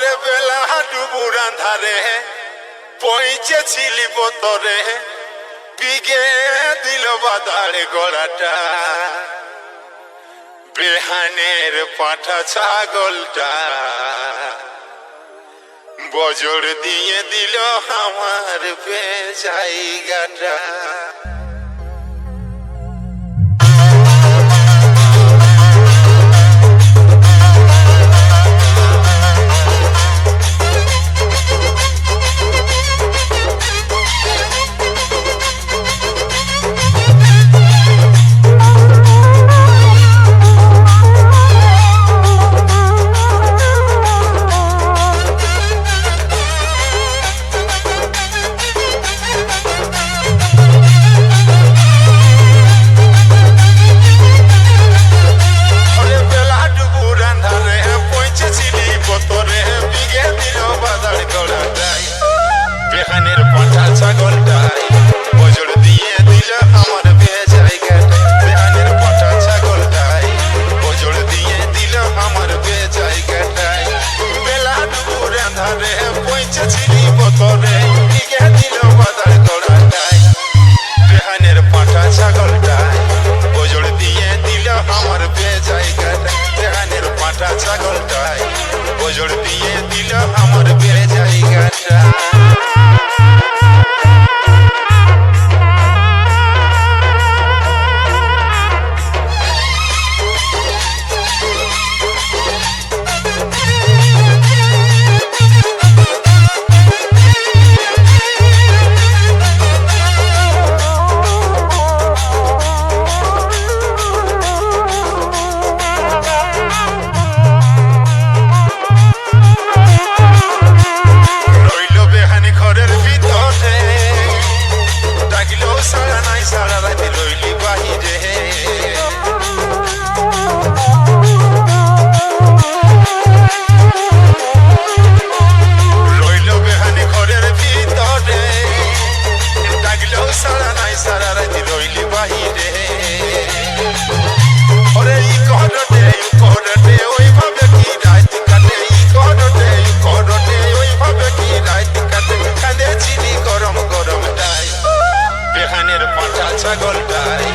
ওরে বেলা ডুবুর আন্ধারে পৌঁছেছিলি বোতরে বিগে দিল বাদাড়ে গড়াটা বেহানের পাঠা ছাগলটা বজর দিয়ে দিল আমার বেজায়গাটা। বেহানের পাঠা ছাগলটাই বজর দিয়ে দিল আমার বেজায়গাটা বেহানের পাঠা ছাগলটাই বজর দিয়ে দিল আমার বেজায়গাটাই বেলা ডুবুর আন্ধারে পৌঁছেছিলি বোতরে বিগে দিল বাদাড় গড়াটাই বেহানের পাঠা ছাগলটাই বজর দিয়ে দিল আমার বেজায়গাটা বেহানের পাঠা ছাগলটাই বজর দিয়ে দিল আমার বেজায়গাটা। বেহানের পাঠা ছাগলটাই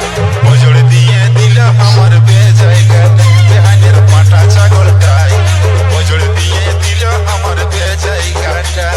বজর দিয়ে দিল আমার বেজায়গাটা বেহানের পাঠা ছাগলটাই বজর দিয়ে দিল আমার বেজায়গাটা।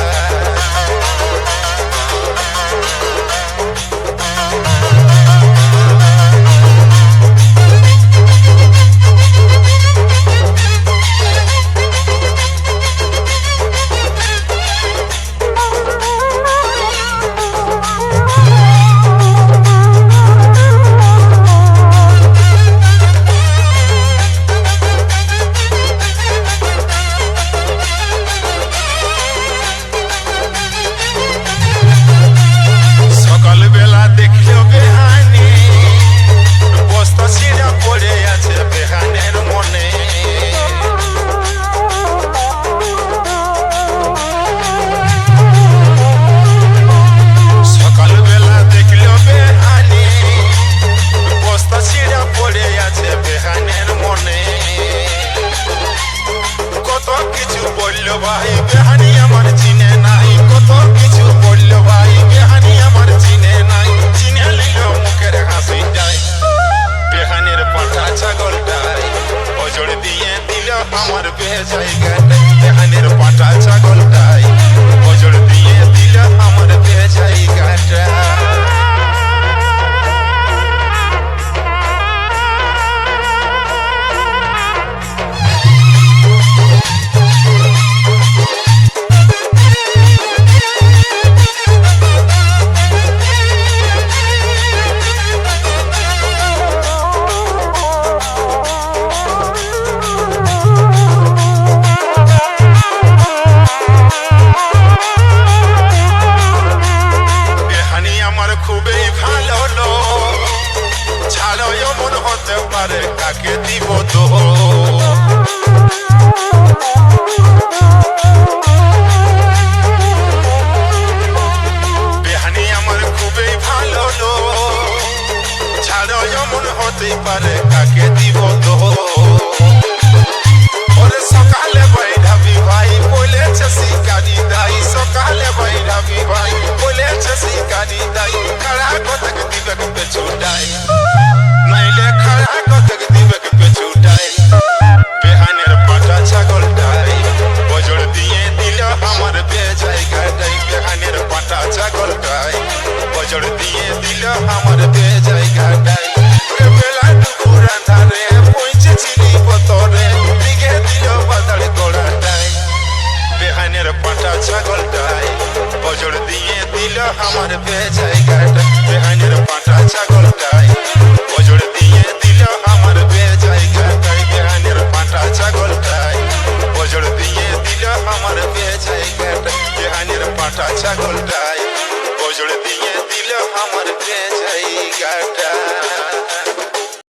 ভাই বেহানি আমার চিনে নাই কত কিছু বলল ভাই বেহানি আমার চিনে নাই চিনে লিল মুখের হাসিটাই বেহানের পাঠা ছাগলটাই বজর দিয়ে দিল আমার বেজায়গাটা বেহানের পাঠা ছাগল